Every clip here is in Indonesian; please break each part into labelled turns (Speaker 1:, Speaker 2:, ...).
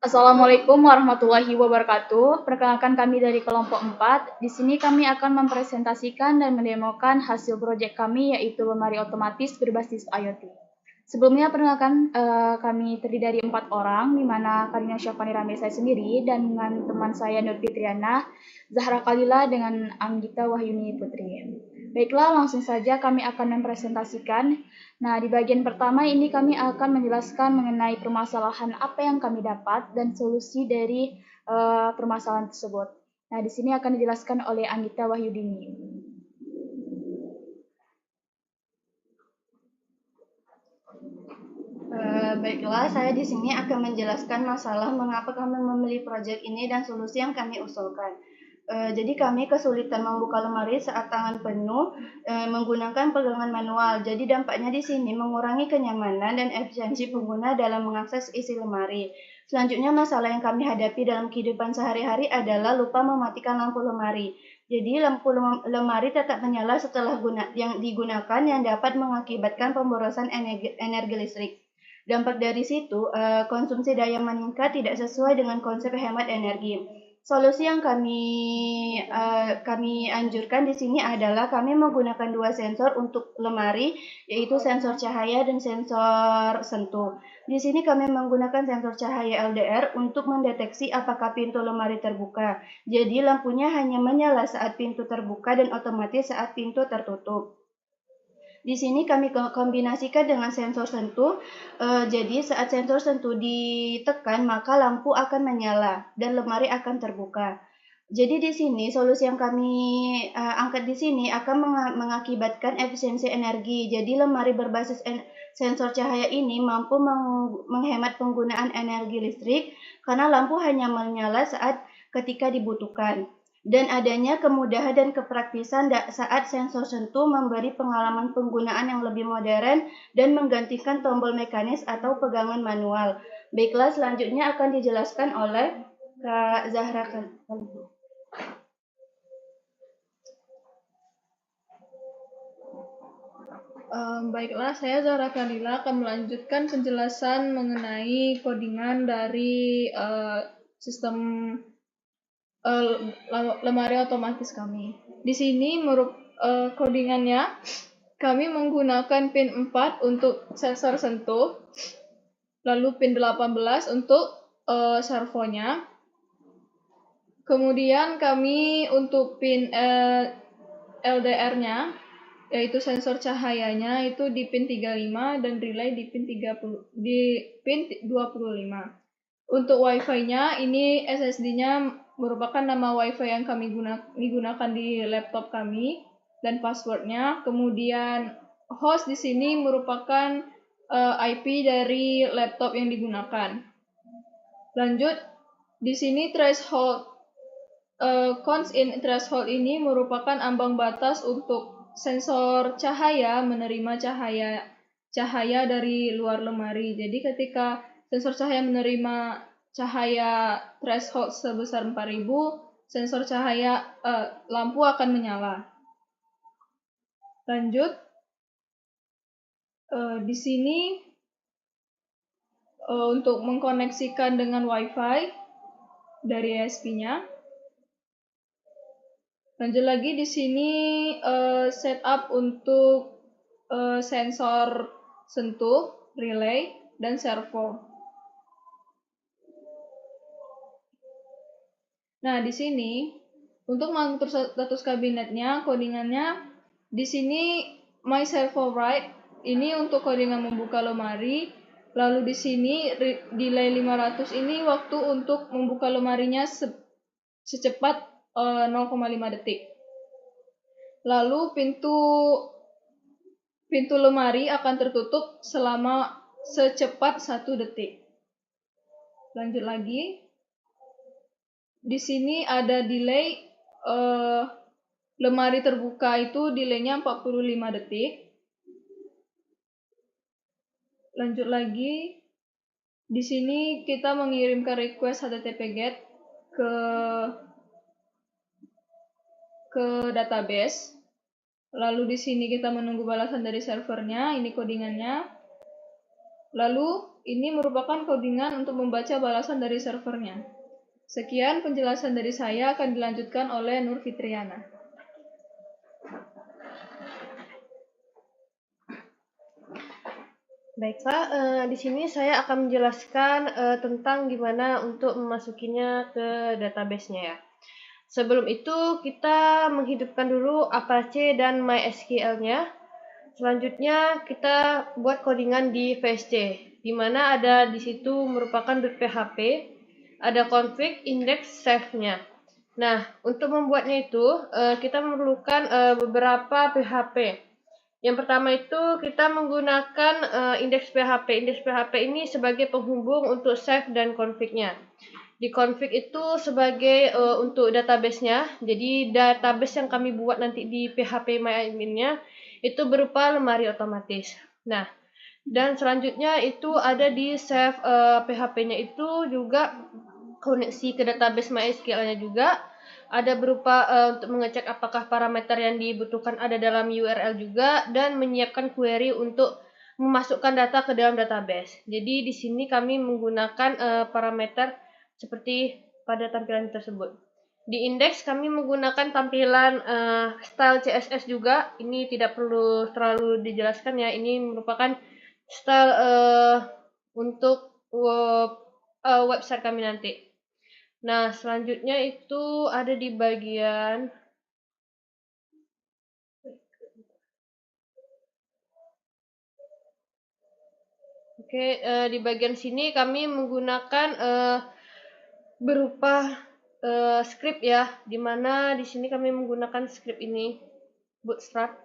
Speaker 1: Assalamualaikum warahmatullahi wabarakatuh. Perkenalkan kami dari kelompok 4. Di sini kami akan mempresentasikan dan mendemokan hasil proyek kami yaitu lemari otomatis berbasis IoT. Sebelumnya perkenalkan kami terdiri dari 4 orang, di mana Karina Syafani Rambe saya sendiri dan dengan teman saya Nur Fitriana, Zahra Kalila dengan Anggita Wahyuni Putri. Baiklah, langsung saja kami akan mempresentasikan. Nah, di bagian pertama ini kami akan menjelaskan mengenai permasalahan apa yang kami dapat dan solusi dari permasalahan tersebut. Nah, di sini akan dijelaskan oleh Anggita Wahyudini.
Speaker 2: Baiklah, saya di sini akan menjelaskan masalah mengapa kami memilih proyek ini dan solusi yang kami usulkan. Jadi kami kesulitan membuka lemari saat tangan penuh menggunakan pegangan manual. Jadi dampaknya di sini mengurangi kenyamanan dan efisiensi pengguna dalam mengakses isi lemari. Selanjutnya masalah yang kami hadapi dalam kehidupan sehari-hari adalah lupa mematikan lampu lemari. Jadi lampu lemari tetap menyala setelah yang digunakan yang dapat mengakibatkan pemborosan energi listrik. Dampak dari situ, konsumsi daya meningkat tidak sesuai dengan konsep hemat energi. Solusi yang kami anjurkan di sini adalah kami menggunakan dua sensor untuk lemari, yaitu sensor cahaya dan sensor sentuh. Di sini kami menggunakan sensor cahaya LDR untuk mendeteksi apakah pintu lemari terbuka. Jadi lampunya hanya menyala saat pintu terbuka dan otomatis saat pintu tertutup. Di sini kami kombinasikan dengan sensor sentuh. Jadi saat sensor sentuh ditekan, maka lampu akan menyala dan lemari akan terbuka. Jadi di sini solusi yang kami angkat di sini akan mengakibatkan efisiensi energi. Jadi lemari berbasis sensor cahaya ini mampu menghemat penggunaan energi listrik karena lampu hanya menyala saat ketika dibutuhkan. Dan adanya kemudahan dan kepraktisan saat sensor sentuh memberi pengalaman penggunaan yang lebih modern dan menggantikan tombol mekanis atau pegangan manual. Baiklah, selanjutnya akan dijelaskan oleh Kak Zahra.
Speaker 3: Baiklah, saya Zahra Kalila akan melanjutkan penjelasan mengenai codingan dari sistem lemari otomatis kami. Di sini codingannya kami menggunakan pin 4 untuk sensor sentuh, lalu pin 18 untuk servonya. Kemudian kami untuk pin LDR-nya, yaitu sensor cahayanya itu di pin 35 dan relay di pin 25. Untuk Wi-Fi-nya ini SSD-nya merupakan nama Wi-Fi yang kami gunakan di laptop kami dan passwordnya. Kemudian host di sini merupakan IP dari laptop yang digunakan. Lanjut, di sini threshold cons in threshold ini merupakan ambang batas untuk sensor cahaya menerima cahaya dari luar lemari. Jadi ketika sensor cahaya menerima cahaya threshold sebesar 4000, sensor cahaya lampu akan menyala. Lanjut, di sini untuk mengkoneksikan dengan Wi-Fi dari ISP-nya. Lanjut lagi di sini setup untuk sensor sentuh, relay, dan servo. Nah, di sini untuk mengatur status kabinetnya, codingannya di sini my servo write ini untuk codingan membuka lemari. Lalu di sini delay 500 ini waktu untuk membuka lemarinya secepat 0,5 detik. Lalu pintu lemari akan tertutup selama secepat 1 detik. Lanjut lagi. Di sini ada delay lemari terbuka itu delaynya 45 detik. Lanjut lagi. Di sini kita mengirimkan request HTTP GET ke database. Lalu di sini kita menunggu balasan dari servernya, ini codingannya. Lalu ini merupakan codingan untuk membaca balasan dari servernya. Sekian penjelasan dari saya, akan dilanjutkan oleh Nur Fitriana.
Speaker 4: Baiklah, di sini saya akan menjelaskan tentang gimana untuk memasukinya ke database-nya ya. Sebelum itu kita menghidupkan dulu Apache dan MySQL-nya. Selanjutnya kita buat codingan di VSC, di mana ada di situ merupakan .php, ada config, index, save-nya. Nah, untuk membuatnya itu kita memerlukan beberapa PHP. Yang pertama itu kita menggunakan index PHP. Index PHP ini sebagai penghubung untuk save dan config-nya. Di config itu sebagai untuk database-nya. Jadi database yang kami buat nanti di PHP MyAdmin-nya itu berupa lemari otomatis. Nah, dan selanjutnya itu ada di save PHP-nya itu juga koneksi ke database MySQL-nya juga. Ada berupa untuk mengecek apakah parameter yang dibutuhkan ada dalam URL juga, dan menyiapkan query untuk memasukkan data ke dalam database. Jadi di sini kami menggunakan parameter seperti pada tampilan tersebut. Di index kami menggunakan tampilan style CSS juga. Ini tidak perlu terlalu dijelaskan ya. Ini merupakan style untuk website kami nanti. Nah, selanjutnya itu ada di bagian di bagian sini kami menggunakan berupa script ya, dimana di sini kami menggunakan script ini Bootstrap.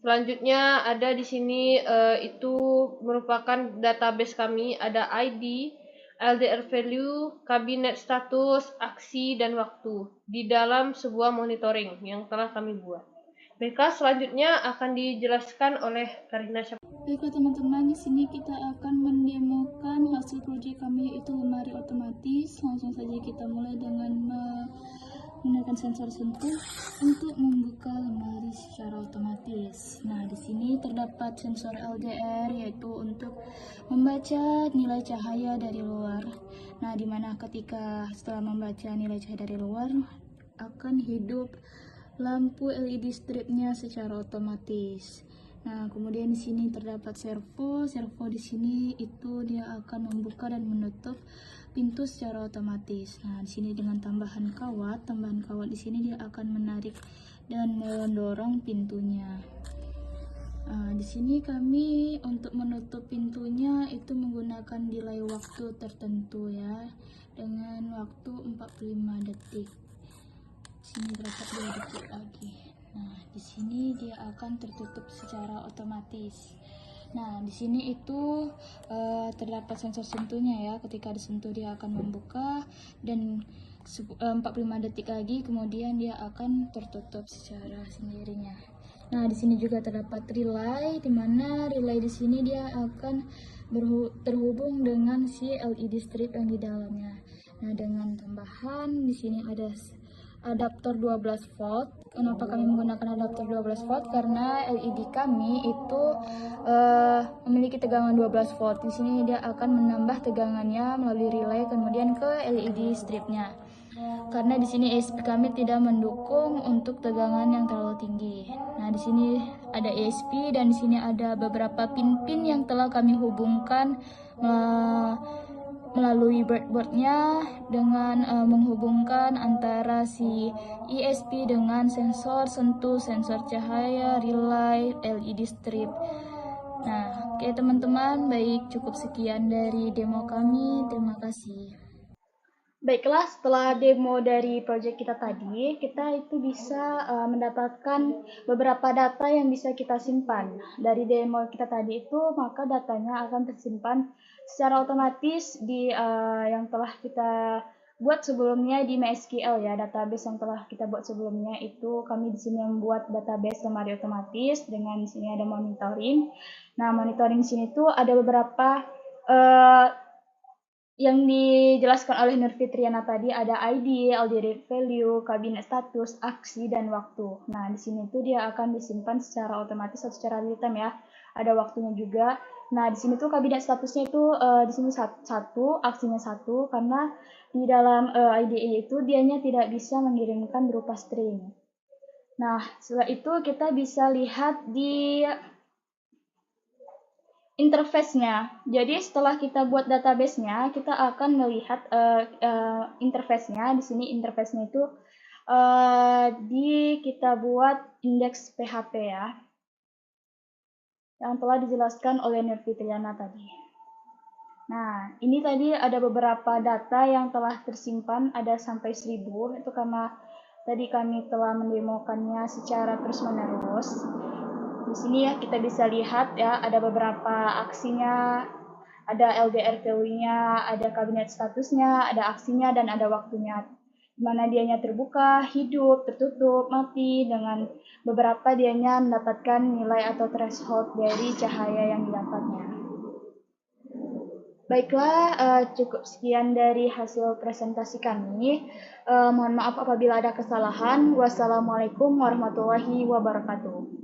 Speaker 4: Selanjutnya ada di sini itu merupakan database kami, ada ID, LDR value, kabinet status, aksi, dan waktu di dalam sebuah monitoring yang telah kami buat. Baiklah, selanjutnya akan dijelaskan oleh Karina.
Speaker 1: Baiklah teman-teman, di sini kita akan mendemokan hasil proyek kami yaitu lemari otomatis. Langsung saja kita mulai dengan menggunakan sensor sentuh untuk membuka lemari secara otomatis. Nah, di sini terdapat sensor LDR yaitu untuk membaca nilai cahaya dari luar. Nah, di mana ketika setelah membaca nilai cahaya dari luar akan hidup lampu LED stripnya secara otomatis. Nah, kemudian di sini terdapat servo. Servo di sini itu dia akan membuka dan menutup pintu secara otomatis. Nah, di sini dengan tambahan kawat di sini dia akan menarik dan mendorong pintunya. Nah, di sini kami untuk menutup pintunya itu menggunakan delay waktu tertentu ya, dengan waktu 45 detik. Sini terdapat 2 detik lagi. Nah, di sini dia akan tertutup secara otomatis. Nah, di sini itu terdapat sensor sentuhnya ya. Ketika disentuh dia akan membuka, dan 45 detik lagi kemudian dia akan tertutup secara sendirinya. Nah, di sini juga terdapat relay, di mana relay di sini dia akan terhubung dengan si LED strip yang di dalamnya. Nah, dengan tambahan di sini ada adaptor 12 volt. Kenapa kami menggunakan adaptor 12 volt? Karena LED kami itu memiliki tegangan 12 volt. Di sini dia akan menambah tegangannya melalui relay kemudian ke LED stripnya. Karena di sini ESP kami tidak mendukung untuk tegangan yang terlalu tinggi. Nah, di sini ada ESP dan di sini ada beberapa pin-pin yang telah kami hubungkan melalui breadboardnya dengan menghubungkan antara si ESP dengan sensor sentuh, sensor cahaya, relay, LED strip. Nah, oke teman-teman, baik cukup sekian dari demo kami. Terima kasih. Baiklah, setelah demo dari proyek kita tadi, kita itu bisa mendapatkan beberapa data yang bisa kita simpan. Dari demo kita tadi itu, maka datanya akan tersimpan secara otomatis di yang telah kita buat sebelumnya di MySQL ya, database yang telah kita buat sebelumnya itu kami di sini membuat database lemari otomatis dengan di sini ada monitoring. Nah, monitoring di sini tuh ada beberapa yang dijelaskan oleh Nur Fitriana tadi, ada ID, LDR value, kabinet status, aksi, dan waktu. Nah, di sini tuh dia akan disimpan secara otomatis atau secara real time ya. Ada waktunya juga. Nah, di sini tuh kabinet statusnya itu di sini satu, aksinya satu, karena di dalam IDE itu dianya tidak bisa mengirimkan berupa string. Nah, setelah itu kita bisa lihat di interface-nya. Jadi setelah kita buat database-nya, kita akan melihat interface-nya. Di sini interface-nya itu kita buat indeks PHP ya, yang telah dijelaskan oleh Nur Fitriana tadi. Nah, ini tadi ada beberapa data yang telah tersimpan, ada sampai 1000, itu karena tadi kami telah mendemokannya secara terus-menerus. Di sini ya kita bisa lihat ya, ada beberapa aksinya, ada LDR value-nya, ada kabinet statusnya, ada aksinya, dan ada waktunya. Dimana dianya terbuka, hidup, tertutup, mati, dengan beberapa dianya mendapatkan nilai atau threshold dari cahaya yang didapatnya. Baiklah, cukup sekian dari hasil presentasi kami. Mohon maaf apabila ada kesalahan. Wassalamualaikum warahmatullahi wabarakatuh.